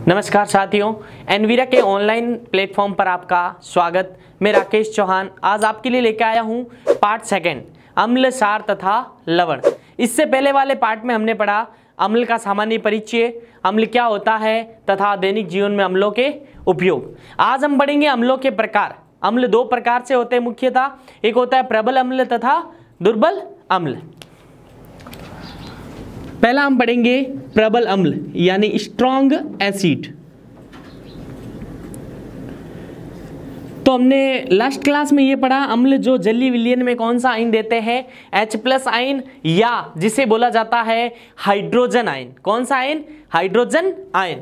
नमस्कार साथियों, एनवीरा के ऑनलाइन प्लेटफॉर्म पर आपका स्वागत। मैं राकेश चौहान आज आपके लिए लेकर आया हूं पार्ट सेकंड, अम्ल, सार तथा लवण। इससे पहले वाले पार्ट में हमने पढ़ा अम्ल का सामान्य परिचय, अम्ल क्या होता है तथा दैनिक जीवन में अम्लों के उपयोग। आज हम पढ़ेंगे अम्लों के प्रकार। अम्ल दो प्रकार से होते हैं मुख्यतः, एक होता है प्रबल अम्ल तथा दुर्बल अम्ल। पहला हम पढ़ेंगे प्रबल अम्ल यानी स्ट्रॉन्ग एसिड। तो हमने लास्ट क्लास में ये पढ़ा अम्ल जो जलीय विलयन में कौन सा आयन देते हैं, H+ आयन, या जिसे बोला जाता है हाइड्रोजन आयन। कौन सा आयन? Hydrogen ion.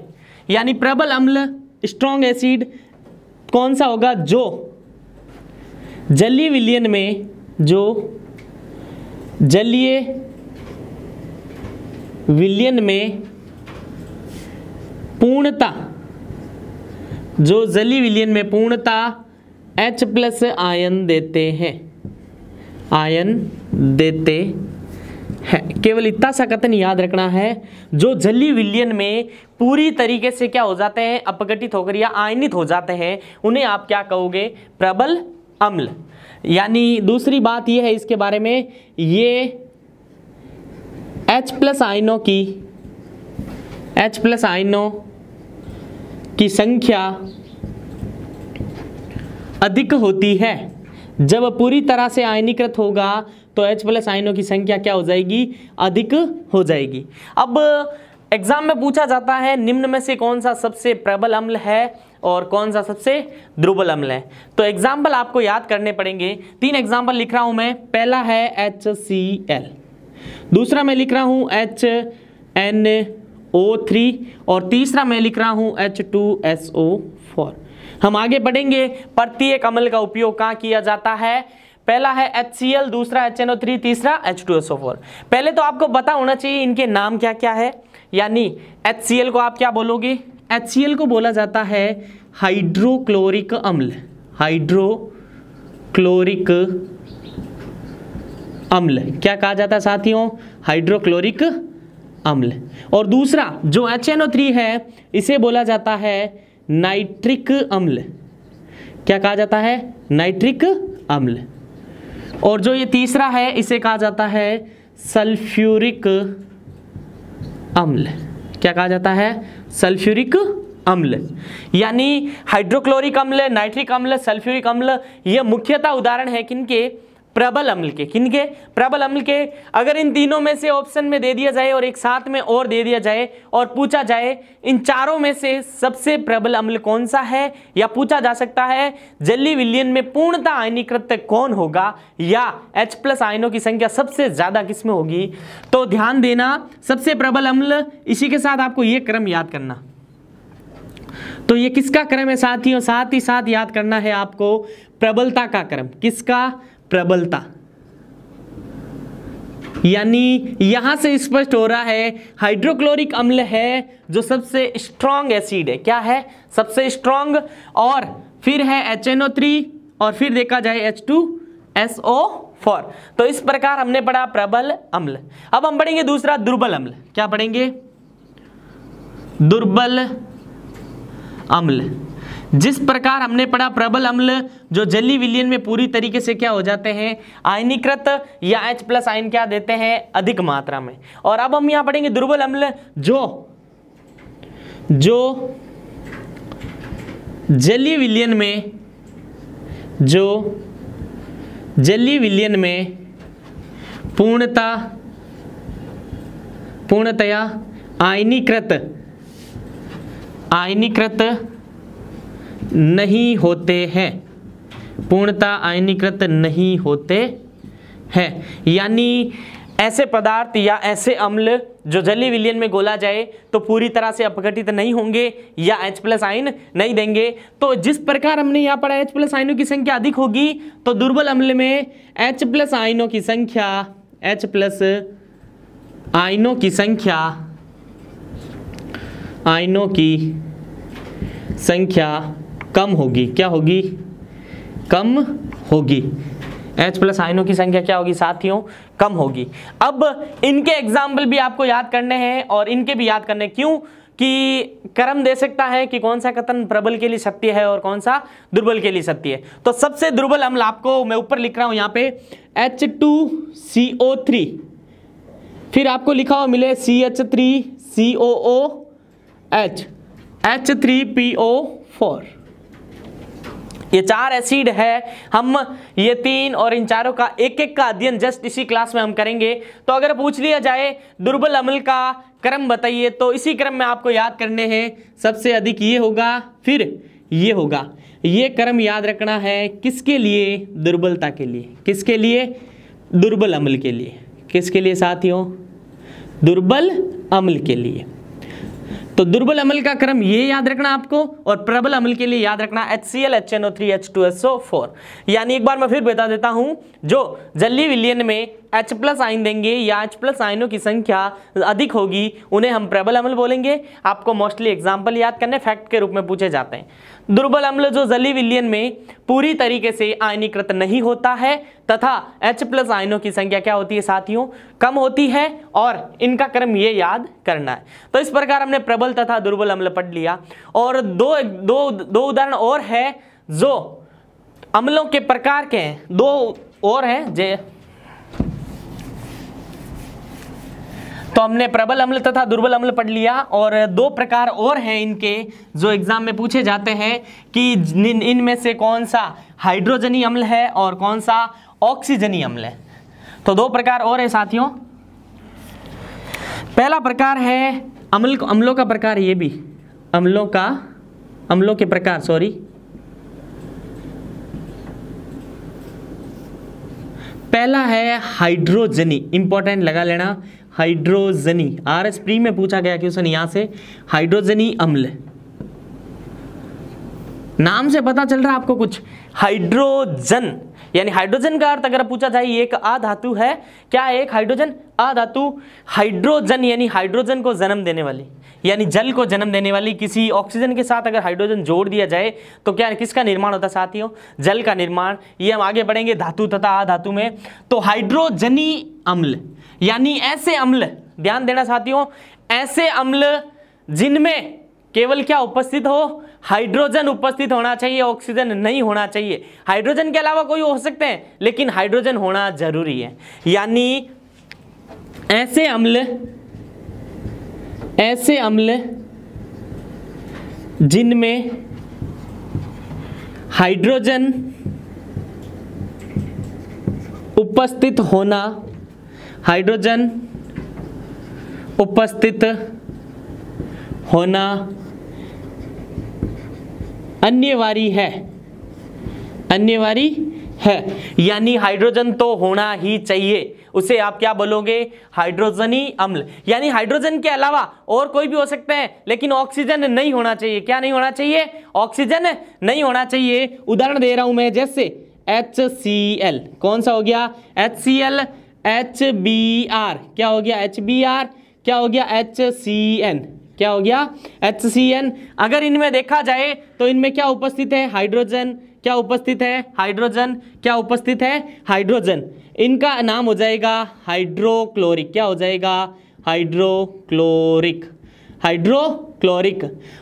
यानी प्रबल अम्ल स्ट्रॉन्ग एसिड कौन सा होगा? जो जलीय विलयन में, जो जलीय विलयन में पूर्णता, जो जलीय विलयन में पूर्णता H+ आयन देते हैं, आयन देते हैं। केवल इतना सा कथन याद रखना है, जो जलीय विलयन में पूरी तरीके से क्या हो जाते हैं, अपघटित होकर या आयनित हो जाते हैं, उन्हें आप क्या कहोगे? प्रबल अम्ल। यानी दूसरी बात यह है इसके बारे में, ये H+ आयनों की संख्या अधिक होती है। जब पूरी तरह से आयनीकृत होगा तो H+ आयनों की संख्या क्या हो जाएगी? अधिक हो जाएगी। अब एग्जाम में पूछा जाता है निम्न में से कौन सा सबसे प्रबल अम्ल है और कौन सा सबसे दुर्बल अम्ल है। तो एग्जाम्पल आपको याद करने पड़ेंगे। 3 एग्जाम्पल लिख रहा हूं मैं। पहला है HCl, दूसरा मैं लिख रहा हूं HNO3 और तीसरा मैं लिख रहा हूं H2SO4। हम आगे बढ़ेंगे। प्रत्येक अम्ल का उपयोग कहाँ किया जाता है? पहला है HCl, दूसरा HNO3, तीसरा H2SO4। पहले तो आपको पता होना चाहिए इनके नाम क्या क्या है। यानी HCl को आप क्या बोलोगे? HCl को बोला जाता है हाइड्रोक्लोरिक अम्ल, हाइड्रोक्लोरिक अम्ल। क्या कहा जाता है साथियों? हाइड्रोक्लोरिक अम्ल। और दूसरा जो HNO3 है, इसे बोला जाता है नाइट्रिक अम्ल। क्या कहा जाता है? नाइट्रिक अम्ल। और जो ये तीसरा है, इसे कहा जाता है सल्फ्यूरिक अम्ल। क्या कहा जाता है? सल्फ्यूरिक अम्ल। यानी हाइड्रोक्लोरिक अम्ल, नाइट्रिक अम्ल, सल्फ्यूरिक अम्ल, ये मुख्यतः उदाहरण है किनके? प्रबल अम्ल के। किनके? प्रबल अम्ल के। अगर इन तीनों में से ऑप्शन में दे दिया जाए और एक साथ में और दे दिया जाए और पूछा जाए इन चारों में से सबसे प्रबल अम्ल कौन सा है, या पूछा जा सकता है जलीय विलयन में पूर्णतः आयनीकृत कौन होगा, या H+ आयनों की संख्या सबसे ज्यादा किसमें होगी, तो ध्यान देना सबसे प्रबल अम्ल। इसी के साथ आपको यह क्रम याद करना। तो ये किसका क्रम है साथियों? साथ ही साथ याद करना है आपको प्रबलता का क्रम। किसका? प्रबलता। यानी यहां से स्पष्ट हो रहा है हाइड्रोक्लोरिक अम्ल है जो सबसे स्ट्रॉन्ग एसिड है। क्या है? सबसे स्ट्रॉन्ग। और फिर है HNO3 और फिर देखा जाए H2SO4। तो इस प्रकार हमने पढ़ा प्रबल अम्ल। अब हम पढ़ेंगे दूसरा दुर्बल अम्ल। क्या पढ़ेंगे? दुर्बल अम्ल। जिस प्रकार हमने पढ़ा प्रबल अम्ल जो जलीय विलयन में पूरी तरीके से क्या हो जाते हैं? आयनीकृत, या H+ आयन क्या देते हैं? अधिक मात्रा में। और अब हम यहां पढ़ेंगे दुर्बल अम्ल जो जलीय विलयन में पूर्णतया आयनीकृत नहीं होते हैं, पूर्णतः आयनीकृत नहीं होते हैं। यानी ऐसे पदार्थ या ऐसे अम्ल जो जलीय विलयन में घोला जाए तो पूरी तरह से अपघटित नहीं होंगे या H+ आयन नहीं देंगे। तो जिस प्रकार हमने यहाँ पढ़ा H+ आयनों की संख्या अधिक होगी, तो दुर्बल अम्ल में H+ आयनों की संख्या कम होगी। क्या होगी? कम होगी। H+ आयनों की संख्या क्या होगी साथियों? कम होगी। अब इनके एग्जाम्पल भी आपको याद करने हैं और इनके भी याद करने। क्यों? कि क्रम दे सकता है कि कौन सा कथन प्रबल के लिए सत्य है और कौन सा दुर्बल के लिए सत्य है। तो सबसे दुर्बल अम्ल आपको मैं ऊपर लिख रहा हूं यहाँ पे H2CO3, फिर आपको लिखा हुआ मिले CH3COOH, H3PO4। ये 4 एसिड है। हम ये 3 और इन चारों का एक एक का अध्ययन जस्ट इसी क्लास में हम करेंगे। तो अगर पूछ लिया जाए दुर्बल अम्ल का क्रम बताइए, तो इसी क्रम में आपको याद करने हैं। सबसे अधिक ये होगा, फिर ये होगा। ये क्रम याद रखना है किसके लिए? दुर्बलता के लिए। किसके लिए? दुर्बल अम्ल के लिए। किसके लिए साथियों? दुर्बल अम्ल के लिए। तो दुर्बल अम्ल का क्रम ये याद रखना आपको, और प्रबल अम्ल के लिए याद रखना HCl HNO3 H2SO4। यानी एक बार मैं फिर बता देता हूं, जो जलीय विलयन में H+ आयन देंगे या H+ आयनों की संख्या अधिक होगी उन्हें हम प्रबल अम्ल बोलेंगे। आपको मोस्टली एग्जाम्पल याद करने, फैक्ट के रूप में पूछे जाते हैं। दुर्बल अम्ल जो जलीय विलयन में पूरी तरीके से आयनीकृत नहीं होता है तथा H+ आयनों की संख्या क्या होती है साथियों? कम होती है, और इनका क्रम ये याद करना है। तो इस प्रकार हमने प्रबल तथा दुर्बल अम्ल पढ़ लिया। और दो उदाहरण और है जो अम्लों के प्रकार के हैं, 2 और हैं। तो हमने प्रबल अम्ल तथा दुर्बल अम्ल पढ़ लिया, और 2 प्रकार और हैं इनके जो एग्जाम में पूछे जाते हैं कि इनमें से कौन सा हाइड्रोजनी अम्ल है और कौन सा ऑक्सीजनी अम्ल है। तो 2 प्रकार और है साथियों। पहला प्रकार है अम्लों का प्रकार, ये भी अम्लों के प्रकार, सॉरी, पहला है हाइड्रोजनी। इंपॉर्टेंट लगा लेना, हाइड्रोजनी। RS प्री में पूछा गया क्वेश्चन यहां से, हाइड्रोजनी अम्ल। नाम से पता चल रहा है आपको कुछ। हाइड्रोजन यानी हाइड्रोजन का अर्थ अगर पूछा जाए एक अधातु है। क्या है? एक हाइड्रोजन अधातु। हाइड्रोजन यानी हाइड्रोजन को जन्म देने वाली, यानी जल को जन्म देने वाली। किसी ऑक्सीजन के साथ अगर हाइड्रोजन जोड़ दिया जाए तो क्या किसका निर्माण होता है साथियों? जल का निर्माण। ये हम आगे बढ़ेंगे धातु तथा अधातु में। तो हाइड्रोजनी अम्ल यानी ऐसे अम्ल, ध्यान देना साथियों, ऐसे अम्ल जिनमें केवल क्या उपस्थित हो? हाइड्रोजन उपस्थित होना चाहिए, ऑक्सीजन नहीं होना चाहिए। हाइड्रोजन के अलावा कोई हो सकते हैं, लेकिन हाइड्रोजन होना जरूरी है। यानी ऐसे अम्ल जिनमें हाइड्रोजन उपस्थित होना, हाइड्रोजन उपस्थित होना अनिवार्य है, यानी हाइड्रोजन तो होना ही चाहिए। उसे आप क्या बोलोगे? हाइड्रोजनी अम्ल। यानी हाइड्रोजन के अलावा और कोई भी हो सकते हैं, लेकिन ऑक्सीजन नहीं होना चाहिए। क्या नहीं होना चाहिए? ऑक्सीजन नहीं होना चाहिए। उदाहरण दे रहा हूं मैं, जैसे HCl, कौन सा हो गया? HCl, HBr, क्या हो गया? HBr, क्या हो गया? HCN, क्या हो गया? HCN। अगर इनमें देखा जाए तो इनमें क्या उपस्थित है? हाइड्रोजन। क्या उपस्थित है? हाइड्रोजन। क्या उपस्थित है? हाइड्रोजन। इनका नाम हो जाएगा हाइड्रोक्लोरिक। क्या हो जाएगा? हाइड्रोक्लोरिक।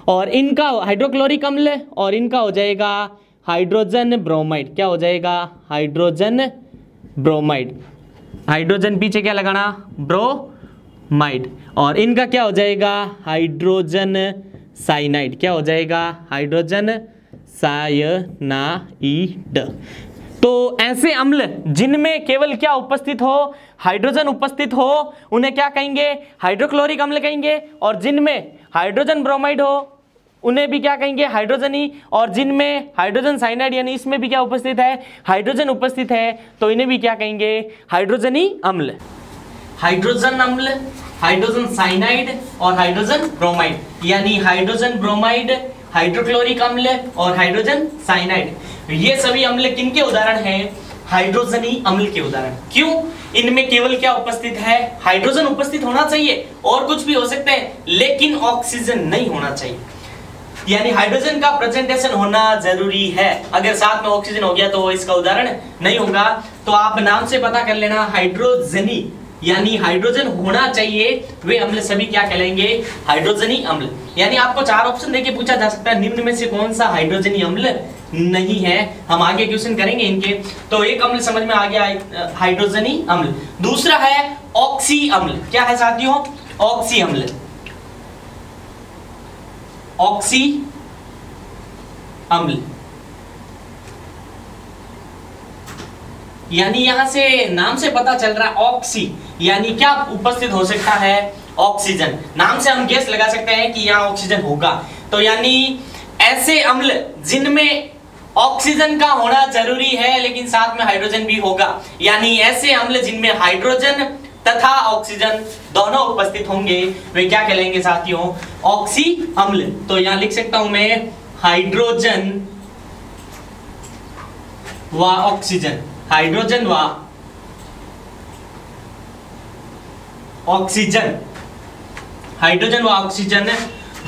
और इनका हाइड्रोक्लोरिक अम्ल, और इनका हो जाएगा हाइड्रोजन ब्रोमाइड। क्या हो जाएगा? Hydrogen bromide. हाइड्रोजन पीछे क्या लगाना? ब्रोमाइड। और इनका क्या हो जाएगा? Hydrogen cyanide. क्या हो जाएगा? Hydrogen cyanide. तो ऐसे अम्ल जिनमें केवल क्या उपस्थित हो? हाइड्रोजन उपस्थित हो, उन्हें क्या कहेंगे? हाइड्रोक्लोरिक अम्ल कहेंगे। और जिनमें हाइड्रोजन ब्रोमाइड हो उन्हें भी क्या कहेंगे? हाइड्रोजनी। और जिनमें हाइड्रोजन साइनाइड यानी इसमें भी क्या उपस्थित है? हाइड्रोजन उपस्थित है, तो इन्हें भी क्या कहेंगे? हाइड्रोजनी अम्ल। हाइड्रोजन अम्ल, हाइड्रोजन साइनाइड और हाइड्रोजन ब्रोमाइड, यानी हाइड्रोजन ब्रोमाइड, हाइड्रोक्लोरिक अम्ल और हाइड्रोजन साइनाइड, ये सभी अम्ल किनके उदाहरण हैं? हाइड्रोजनी अम्ल के उदाहरण। क्यों? इनमें केवल क्या उपस्थित है? हाइड्रोजन उपस्थित होना चाहिए, और कुछ भी हो सकते हैं, लेकिन ऑक्सीजन नहीं होना चाहिए। यानी हाइड्रोजन का प्रेजेंटेशन होना जरूरी है। अगर साथ में ऑक्सीजन हो गया तो इसका उदाहरण नहीं होगा। तो आप नाम से पता कर लेना, हाइड्रोजनी यानी हाइड्रोजन होना चाहिए, वे अम्ल सभी क्या कहलाएंगे? हाइड्रोजनी अम्ल। यानी आपको 4 ऑप्शन देके पूछा जा सकता है निम्न में से कौन सा हाइड्रोजनी अम्ल नहीं है। हम आगे क्वेश्चन करेंगे इनके। तो एक अम्ल समझ में आ गया, हाइड्रोजनी अम्ल। दूसरा है ऑक्सी अम्ल। क्या है साथियों? ऑक्सी अम्ल। ऑक्सी अम्ल यानी यहां से नाम से पता चल रहा है ऑक्सी यानी क्या उपस्थित हो सकता है? ऑक्सीजन। नाम से हम गेस लगा सकते हैं कि यहां ऑक्सीजन होगा। तो यानी ऐसे अम्ल जिनमें ऑक्सीजन का होना जरूरी है लेकिन साथ में हाइड्रोजन भी होगा, यानी ऐसे अम्ल जिनमें हाइड्रोजन तथा ऑक्सीजन दोनों उपस्थित होंगे, वे क्या कहलाएंगे साथियों? ऑक्सी अम्ल। तो यहां लिख सकता हूं मैं हाइड्रोजन व ऑक्सीजन। हाइड्रोजन व ऑक्सीजन, हाइड्रोजन व ऑक्सीजन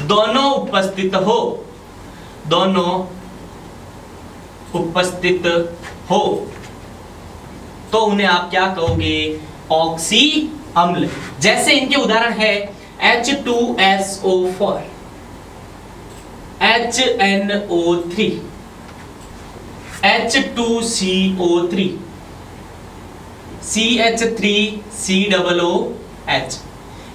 दोनों उपस्थित हो, दोनों उपस्थित हो तो उन्हें आप क्या कहोगे? ऑक्सी अम्ल। जैसे इनके उदाहरण है H2SO4, HNO3, H2CO3, CH3COOH।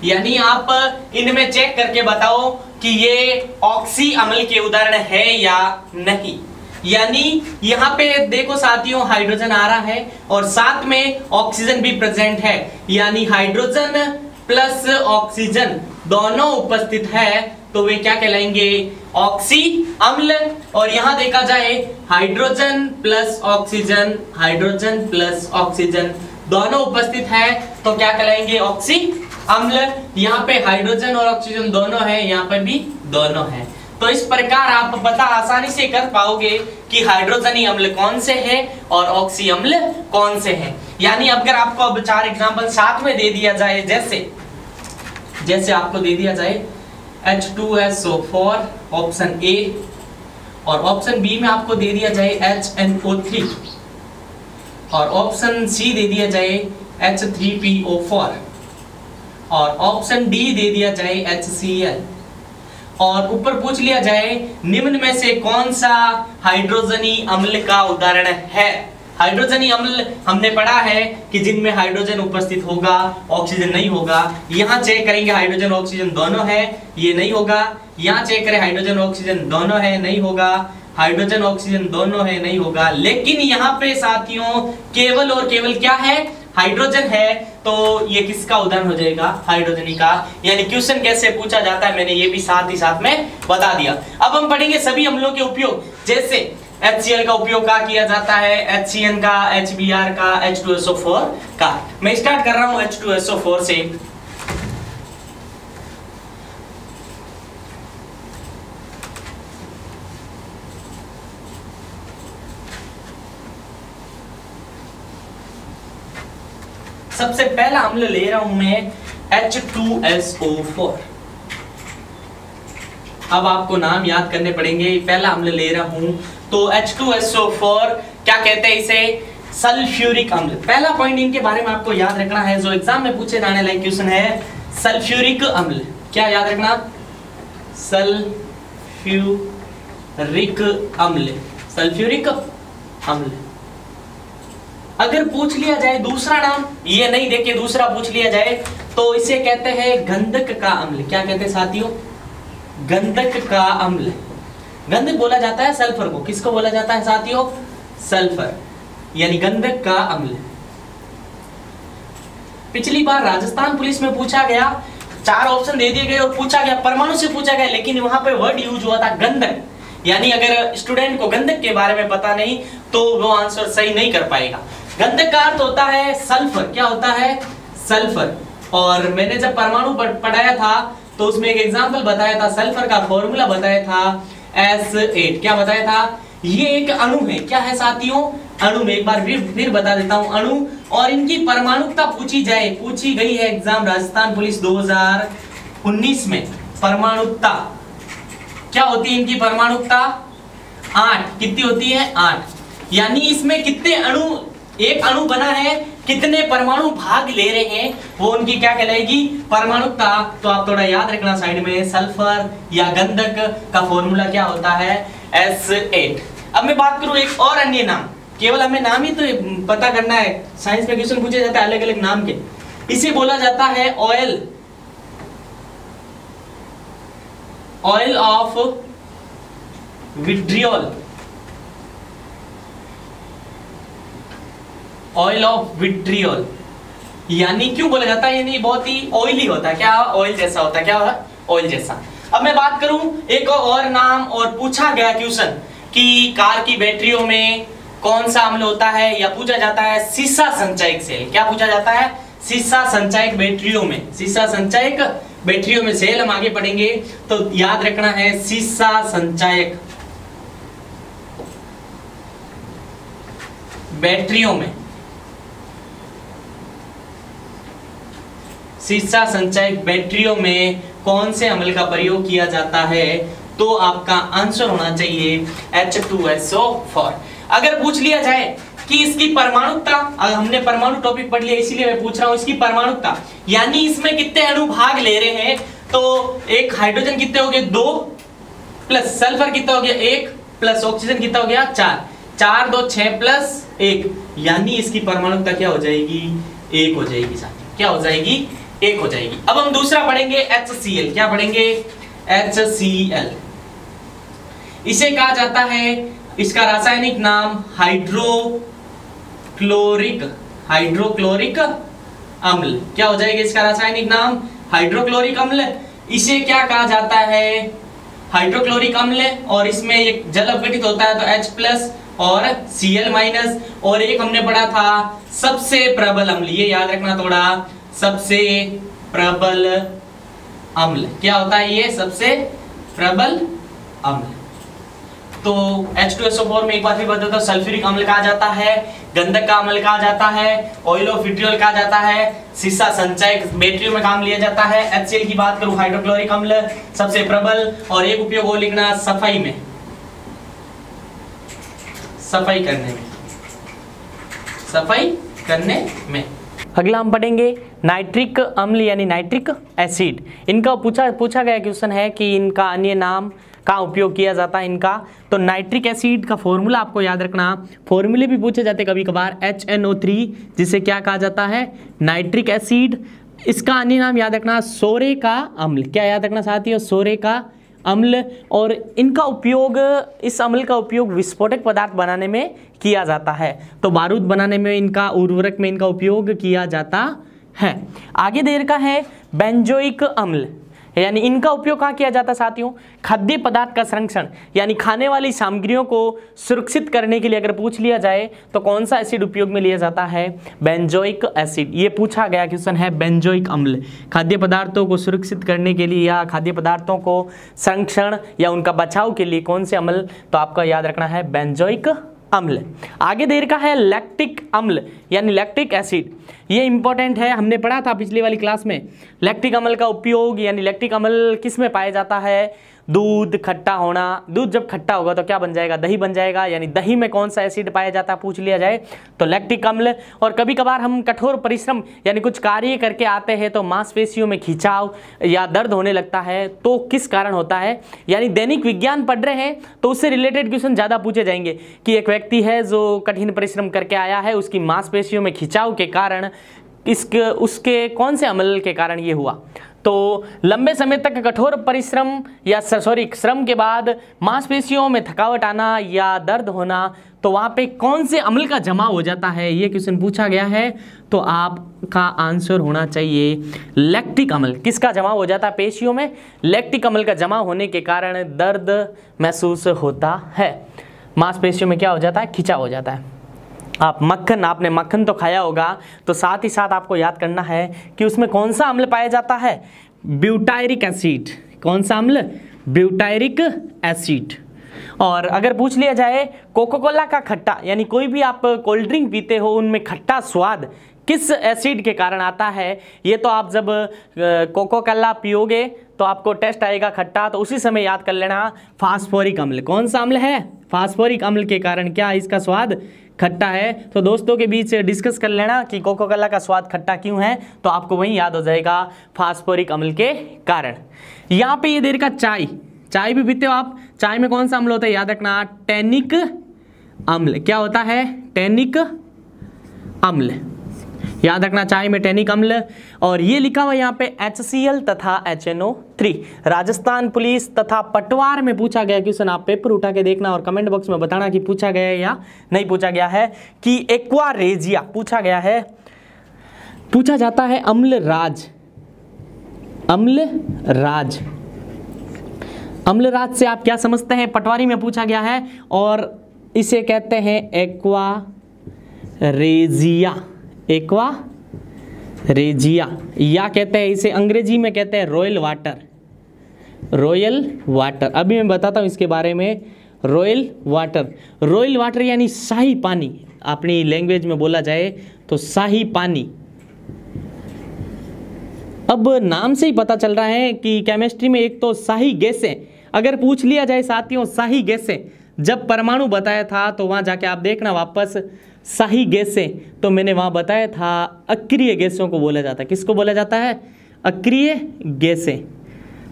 यानी आप इनमें चेक करके बताओ कि ये ऑक्सी अम्ल के उदाहरण है या नहीं। यानी यहां पे देखो साथियों हाइड्रोजन आ रहा है और साथ में ऑक्सीजन भी प्रेजेंट है, यानी हाइड्रोजन प्लस ऑक्सीजन दोनों उपस्थित है तो वे क्या कहलाएंगे? ऑक्सी अम्ल। और यहां देखा जाए hydrogen plus oxygen, hydrogen plus oxygen दोनों उपस्थित है तो क्या कहलाएंगे? ऑक्सी अम्ल। यहाँ पे हाइड्रोजन और ऑक्सीजन दोनों है, यहाँ पे भी दोनों है। तो इस प्रकार आप पता आसानी से कर पाओगे कि हाइड्रोजनी अम्ल कौन से है और ऑक्सी अम्ल कौन से है। यानी अगर आपको अब 4 एग्जांपल साथ में दे दिया जाए, जैसे आपको दे दिया जाए H2SO4 ऑप्शन ए और ऑप्शन बी में आपको दे दिया जाए HNO3 और ऑप्शन सी दे दिया जाए H3PO4 और ऑप्शन डी दे दिया जाए HCl और ऊपर पूछ लिया जाए निम्न में से कौन सा हाइड्रोजनी अम्ल का उदाहरण है। हाइड्रोजनी अम्ल हमने पढ़ा है कि जिनमें हाइड्रोजन उपस्थित होगा, ऑक्सीजन नहीं होगा। यहाँ चेक करेंगे हाइड्रोजन ऑक्सीजन दोनों है, ये नहीं होगा। यहाँ चेक करें हाइड्रोजन ऑक्सीजन दोनों है, नहीं होगा। हाइड्रोजन ऑक्सीजन दोनों है, नहीं होगा। लेकिन यहाँ पे साथियों केवल और केवल क्या है? हाइड्रोजन है। तो ये किसका उदाहरण हो जाएगा? हाइड्रोजनी का। यानी क्वेश्चन कैसे पूछा जाता है मैंने ये भी साथ ही साथ में बता दिया। अब हम पढ़ेंगे सभी अम्लों के उपयोग। जैसे HCl का उपयोग का किया जाता है, HCN का, HBr का, H2SO4 का। मैं स्टार्ट कर रहा हूं H2SO4 से। सबसे पहला अम्ल ले रहा हूं मैं H2SO4। अब आपको नाम याद करने पड़ेंगे। पहला अम्ल ले रहा हूं तो H2SO4 क्या कहते हैं इसे? सल्फ्यूरिक अम्ल। पहला पॉइंट इनके बारे में आपको याद रखना है जो एग्जाम में पूछे जाने लायक क्वेश्चन है, सल्फ्यूरिक अम्ल। क्या याद रखना? सल्फ्यूरिक अम्ल, सल्फ्यूरिक अम्ल। अगर पूछ लिया जाए दूसरा नाम, ये नहीं देखे दूसरा पूछ लिया जाए तो इसे कहते हैं गंधक का अम्ल। क्या कहते हैं साथियों? गंधक का अम्ल। गंधक बोला जाता है सल्फर को। किसको बोला जाता है साथियों? सल्फर, यानी गंधक का अम्ल। पिछली बार राजस्थान पुलिस में पूछा गया, 4 ऑप्शन दे दिए गए और पूछा गया, परमाणु से पूछा गया, लेकिन वहां पे वर्ड यूज हुआ था गंधक। यानी अगर स्टूडेंट को गंधक के बारे में पता नहीं तो वो आंसर सही नहीं कर पाएगा। गंधक का अर्थ होता है सल्फर। क्या होता है? सल्फर। और मैंने जब परमाणु पढ़ाया था तो उसमें एक एग्जांपल बताया था, सल्फर का फॉर्मूला बताया था S8। क्या बताया था? ये एक अणु है। क्या है साथियों? अणु में एक बार फिर बता देता हूं, अणु। और इनकी परमाणुकता पूछी गई है एग्जाम राजस्थान पुलिस 2019 में। परमाणुकता क्या होती है इनकी? परमाणुकता 8। कितनी होती है? 8। यानी इसमें कितने अणु, एक अणु बना है कितने परमाणु भाग ले रहे हैं वो उनकी क्या कहलाएगी, परमाणुकता। तो आप थोड़ा याद रखना साइड में, सल्फर या गंधक का फॉर्मूला क्या होता है, S8। अब मैं बात करूं एक और अन्य नाम, केवल हमें नाम ही तो पता करना है, साइंस में क्वेश्चन पूछे जाता है अलग अलग नाम के। इसे बोला जाता है oil of vitriol, oil of vitriol. यानी क्यों बोला जाता है, यानी बहुत ही ऑयली होता है, क्या ऑयल जैसा होता है, क्या ऑयल जैसा। अब मैं बात करूं एक और नाम, और पूछा गया क्वेश्चन कि कार की बैटरियों में कौन सा अम्ल होता है, या पूछा जाता है सीसा संचयक सेल। क्या पूछा जाता है, सीसा संचयक बैटरियों में, सीसा संचयक बैटरियों में सेल। हम आगे पढ़ेंगे तो याद रखना है सीसा संचयक बैटरियों में, सीसा संचयक बैटरियों में कौन से अम्ल का प्रयोग किया जाता है, तो आपका आंसर होना चाहिए H2SO4। अगर पूछ लिया जाए कि इसकी परमाणुकता, हमने परमाणु टॉपिक पढ़ लिया इसीलिए मैं पूछ रहा हूं, इसकी परमाणुकता यानी इसमें कितने अणु भाग ले रहे हैं, तो एक हाइड्रोजन कितने हो गए 2, प्लस सल्फर कितना हो गया 1, प्लस ऑक्सीजन कितना हो गया 4, 4 2 6 प्लस 1, यानी इसकी परमाणुकता क्या हो जाएगी, 1 हो जाएगी साथियों। क्या हो जाएगी, 1 हो जाएगी। अब हम दूसरा पढ़ेंगे HCl। क्या पढ़ेंगे, HCl। इसे कहा जाता है, इसका रासायनिक नाम हाइड्रोक्लोरिक अम्ल। क्या हो जाएगा इसका रासायनिक नाम, हाइड्रोक्लोरिक अम्ल। इसे क्या कहा जाता है, हाइड्रोक्लोरिक अम्ल, और इसमें एक जल अपघटित होता है तो H+ और Cl-, और एक हमने पढ़ा था सबसे प्रबल अम्ल, ये याद रखना थोड़ा, सबसे प्रबल अम्ल। क्या होता है ये, सबसे प्रबल अम्ल। तो H2SO4 में एक बार फिर बता दो, सल्फ्यूरिक अम्ल कहा जाता है, गंधक का अम्ल कहा जाता है, ऑयल ऑफ विट्रियोल कहा जाता है, सीसा संचयक बैटरियों में काम लिया जाता है। HCl की बात करूं, हाइड्रोक्लोरिक अम्ल सबसे प्रबल, और एक उपयोग हो लिखना सफाई में, सफाई करने में। अगला हम पढ़ेंगे नाइट्रिक अम्ल यानी नाइट्रिक एसिड। इनका पूछा गया क्वेश्चन है कि इनका अन्य नाम का उपयोग किया जाता है इनका, तो नाइट्रिक एसिड का फॉर्मूला आपको याद रखना, फॉर्मूले भी पूछे जाते कभी कभार, HNO3, जिसे क्या कहा जाता है, नाइट्रिक एसिड। इसका अन्य नाम याद रखना सोरे का अम्ल। क्या याद रखना साथियों, सोरे का अम्ल। और इनका उपयोग, इस अम्ल का उपयोग विस्फोटक पदार्थ बनाने में किया जाता है, तो बारूद बनाने में इनका, उर्वरक में इनका उपयोग किया जाता है। आगे देर का है बेंजोइक अम्ल, यानी इनका उपयोग कहाँ किया जाता है साथियों, खाद्य पदार्थ का संरक्षण, यानी खाने वाली सामग्रियों को सुरक्षित करने के लिए अगर पूछ लिया जाए तो कौन सा एसिड उपयोग में लिया जाता है, बेंजोइक एसिड। ये पूछा गया क्वेश्चन है, बेंजोइक अम्ल खाद्य पदार्थों को सुरक्षित करने के लिए या खाद्य पदार्थों को संरक्षण या उनका बचाव के लिए कौन से अम्ल, तो आपका याद रखना है बेंजोइक अम्ल। आगे देर का है लैक्टिक अम्ल यानी लैक्टिक एसिड। ये इंपॉर्टेंट है, हमने पढ़ा था पिछली वाली क्लास में। लैक्टिक अम्ल का उपयोग यानी लैक्टिक अम्ल किस में पाया जाता है, दूध खट्टा होना, दूध जब खट्टा होगा तो क्या बन जाएगा, दही बन जाएगा, यानी दही में कौन सा एसिड पाया जाता है पूछ लिया जाए तो लैक्टिक अम्ल। और कभी कभार हम कठोर परिश्रम यानी कुछ कार्य करके आते हैं तो मांसपेशियों में खिंचाव या दर्द होने लगता है, तो किस कारण होता है, यानी दैनिक विज्ञान पढ़ रहे हैं तो उससे रिलेटेड क्वेश्चन ज़्यादा पूछे जाएंगे कि एक व्यक्ति है जो कठिन परिश्रम करके आया है, उसकी मांसपेशियों में खिंचाव के कारण उसके कौन से अम्ल के कारण ये हुआ। तो लंबे समय तक कठोर परिश्रम या श्रम के बाद मांसपेशियों में थकावट आना या दर्द होना, तो वहाँ पे कौन से अम्ल का जमाव हो जाता है, ये क्वेश्चन पूछा गया है। तो आपका आंसर होना चाहिए लैक्टिक अम्ल। किसका जमाव हो जाता है पेशियों में, लैक्टिक अम्ल का जमाव होने के कारण दर्द महसूस होता है, मांसपेशियों में क्या हो जाता है, खिंचाव हो जाता है। आपने मक्खन तो खाया होगा, तो साथ ही साथ आपको याद करना है कि उसमें कौन सा अम्ल पाया जाता है, ब्यूटायरिक एसिड। कौन सा अम्ल, ब्यूटायरिक एसिड। और अगर पूछ लिया जाए कोका कोला का खट्टा, यानी कोई भी आप कोल्ड ड्रिंक पीते हो उनमें खट्टा स्वाद किस एसिड के कारण आता है, ये तो आप जब कोका कोला पियोगे तो आपको टेस्ट आएगा खट्टा, तो उसी समय याद कर लेना फास्फोरिक अम्ल। कौन सा अम्ल है, फास्फोरिक अम्ल के कारण क्या इसका स्वाद खट्टा है। तो दोस्तों के बीच डिस्कस कर लेना कि कोका कोला का स्वाद खट्टा क्यों है, तो आपको वही याद हो जाएगा, फास्फोरिक अम्ल के कारण। यहाँ पे ये देर का चाय, चाय भी पीते हो आप, चाय में कौन सा अम्ल होता है याद रखना, टैनिक अम्ल। क्या होता है, टैनिक अम्ल, याद रखना चाय में टैनिक अम्ल। और ये लिखा हुआ यहाँ पे HCl तथा HNO3। राजस्थान पुलिस तथा पटवार में पूछा गया क्वेश्चन, आप पेपर उठा के देखना और कमेंट बॉक्स में बताना कि पूछा गया है या नहीं पूछा गया है, कि एक्वा रेजिया पूछा गया है, पूछा जाता है अम्ल राज, अम्ल राज। अम्ल राज से आप क्या समझते हैं, पटवारी में पूछा गया है, और इसे कहते हैं एक्वा रेजिया, एक्वा रेजिया, या कहते हैं इसे अंग्रेजी में कहते हैं रॉयल वाटर, रॉयल वाटर। अभी मैं बताता हूँ इसके बारे में। रॉयल वाटर, रॉयल वाटर यानी शाही पानी, अपनी लैंग्वेज में बोला जाए तो शाही पानी। अब नाम से ही पता चल रहा है कि केमिस्ट्री में एक तो शाही गैसें, अगर पूछ लिया जाए साथियों शाही गैसें, जब परमाणु बताया था तो वहाँ जाके आप देखना वापस शाही गैसें, तो मैंने वहाँ बताया था अक्रिय गैसों को बोला जाता है। किसको बोला जाता है, अक्रिय गैसें।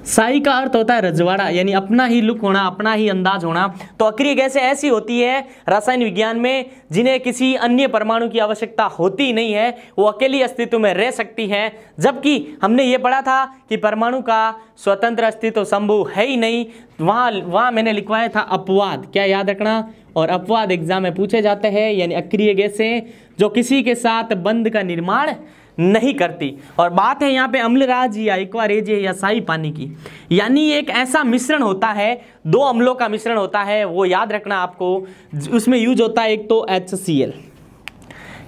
शाही का अर्थ होता है रजवाड़ा, यानी अपना ही लुक होना, अपना ही अंदाज होना। तो अक्रिय गैसें ऐसी होती है रासायनिक विज्ञान में जिन्हें किसी अन्य परमाणु की आवश्यकता होती नहीं है, वो अकेली अस्तित्व में रह सकती हैं। जबकि हमने ये पढ़ा था कि परमाणु का स्वतंत्र अस्तित्व संभव है ही नहीं, वहाँ मैंने लिखवाया था अपवाद। क्या याद रखना, और अपवाद एग्जाम में पूछे जाते हैं, यानी अक्रिय गैसें जो किसी के साथ बंध का निर्माण नहीं करती। और बात है यहाँ पे अम्लराज या एक्वा रेजिया या शाही पानी की, यानी एक ऐसा मिश्रण होता है, दो अम्लों का मिश्रण होता है, वो याद रखना आपको। उसमें यूज होता है एक तो HCl,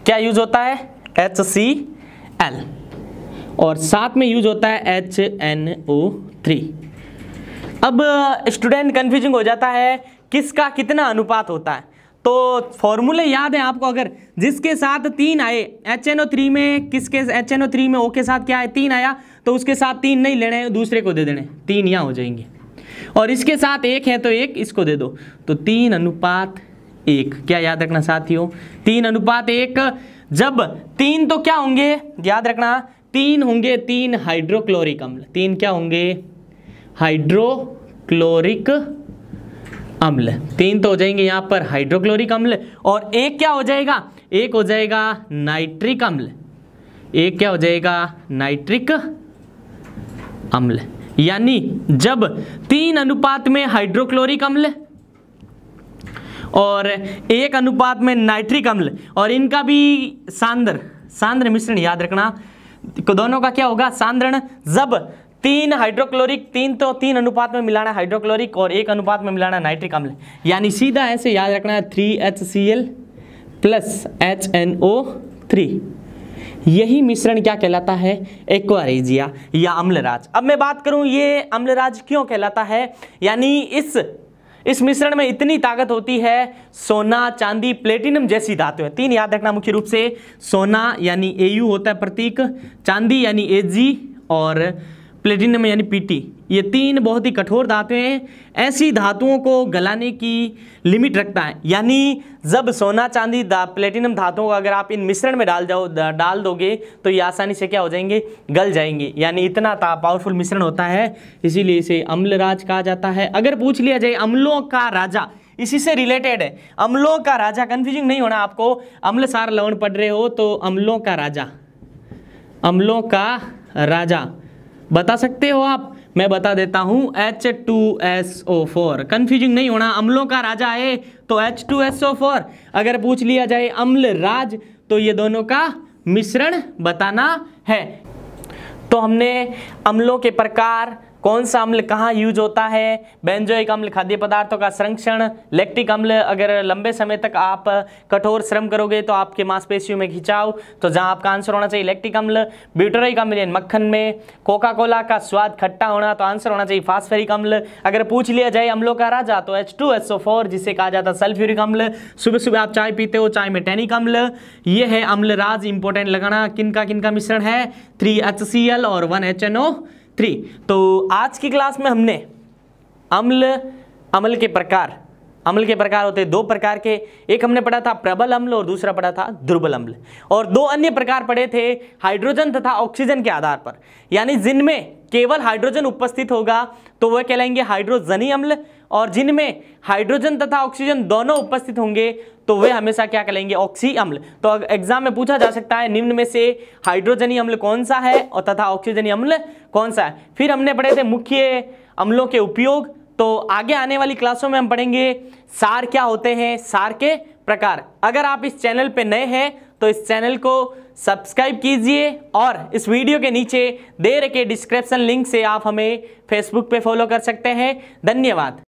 क्या यूज होता है, HCl, और साथ में यूज होता है HNO3। अब स्टूडेंट कंफ्यूजिंग हो जाता है किसका कितना अनुपात होता है, तो फॉर्मूले याद है आपको, अगर जिसके साथ 3 आए HNO3 में, किसके HNO3 में O के साथ क्या है 3 आया, तो उसके साथ 3 नहीं लेने, दूसरे को दे देने, 3 यहाँ हो जाएंगे। और इसके साथ 1 है तो 1 इसको दे दो, तो 3:1। क्या याद रखना साथियों, 3:1। जब 3 तो क्या होंगे याद रखना, 3 होंगे 3 हाइड्रोक्लोरिक अम्ल, 3 क्या होंगे, हाइड्रोक्लोरिक अम्ल। 3 तो हो जाएंगे यहाँ पर हाइड्रोक्लोरिक अम्ल, और एक क्या हो जाएगा, एक हो जाएगा नाइट्रिक अम्ल, एक क्या हो जाएगा, नाइट्रिक अम्ल। यानी जब 3 में हाइड्रोक्लोरिक अम्ल और 1 में नाइट्रिक अम्ल, और इनका भी सांद्र मिश्रण याद रखना, दोनों का क्या होगा, सांद्रण। जब 3 हाइड्रोक्लोरिक, 3 में मिलाना हाइड्रोक्लोरिक और 1 में मिलाना नाइट्रिक अम्ल, यानी सीधा ऐसे याद रखना है 3HCl प्लस HNO3। यही मिश्रण क्या कहलाता है, एक्वा रेजिया या अम्लराज। अब मैं बात करूं ये अम्लराज क्यों कहलाता है, यानी इस मिश्रण में इतनी ताकत होती है, सोना चांदी प्लेटिनम जैसी धातु है। 3 याद रखना मुख्य रूप से, सोना यानी Au होता है प्रतीक, चांदी यानी Ag, और प्लेटिनम यानी Pt। ये 3 बहुत ही कठोर धातुएं हैं, ऐसी धातुओं को गलाने की लिमिट रखता है। यानी जब सोना चांदी प्लेटिनम धातुओं को अगर आप इन मिश्रण में डाल दोगे तो ये आसानी से क्या हो जाएंगे, गल जाएंगे। यानी इतना पावरफुल मिश्रण होता है, इसीलिए इसे अम्लराज कहा जाता है। अगर पूछ लिया जाए अम्लों का राजा, इसी से रिलेटेड है, अम्लों का राजा, कंफ्यूजिंग नहीं होना आपको, अम्ल सार लवण पढ़ रहे हो तो अम्लों का राजा, अम्लों का राजा बता सकते हो आप, मैं बता देता हूं H2SO4। कंफ्यूजिंग नहीं होना, अम्लों का राजा है तो H2SO4। अगर पूछ लिया जाए अम्ल राज तो ये दोनों का मिश्रण बताना है। तो हमने अम्लों के प्रकार, कौन सा अम्ल कहाँ यूज होता है, बेंजोइक अम्ल खाद्य पदार्थों का संरक्षण, लैक्टिक अम्ल अगर लंबे समय तक आप कठोर श्रम करोगे तो आपके मांसपेशियों में खिंचाव, तो जहाँ आपका आंसर होना चाहिए लैक्टिक अम्ल। ब्यूटरिक अम्ल यानी मक्खन में, कोका कोला का स्वाद खट्टा होना, तो आंसर होना चाहिए फास्फोरिक अम्ल। अगर पूछ लिया जाए अम्लों का राजा तो H2SO4 जिसे कहा जाता है सल्फ्यूरिक अम्ल। सुबह सुबह आप चाय पीते हो, चाय में टैनिक अम्ल, ये है अम्लराज। इंपॉर्टेंट लगाना, किनका मिश्रण है, 3HCl और 1HNO3। तो आज की क्लास में हमने अम्ल के प्रकार अम्ल के प्रकार होते हैं दो प्रकार के, एक हमने पढ़ा था प्रबल अम्ल और दूसरा पढ़ा था दुर्बल अम्ल, और दो अन्य प्रकार पढ़े थे हाइड्रोजन तथा ऑक्सीजन के आधार पर, यानी जिनमें केवल हाइड्रोजन उपस्थित होगा तो वह कहलाएंगे हाइड्रोजनी अम्ल, और जिनमें हाइड्रोजन तथा ऑक्सीजन दोनों उपस्थित होंगे तो वे हमेशा क्या कहलाएंगे, ऑक्सी अम्ल। तो एग्जाम में पूछा जा सकता है निम्न में से हाइड्रोजनी अम्ल कौन सा है और तथा ऑक्सीजनी अम्ल कौन सा है। फिर हमने पढ़े थे मुख्य अम्लों के उपयोग, तो आगे आने वाली क्लासों में हम पढ़ेंगे सार क्या होते हैं, सार के प्रकार। अगर आप इस चैनल पे नए हैं तो इस चैनल को सब्सक्राइब कीजिए, और इस वीडियो के नीचे दे रखे डिस्क्रिप्शन लिंक से आप हमें फेसबुक पे फॉलो कर सकते हैं। धन्यवाद।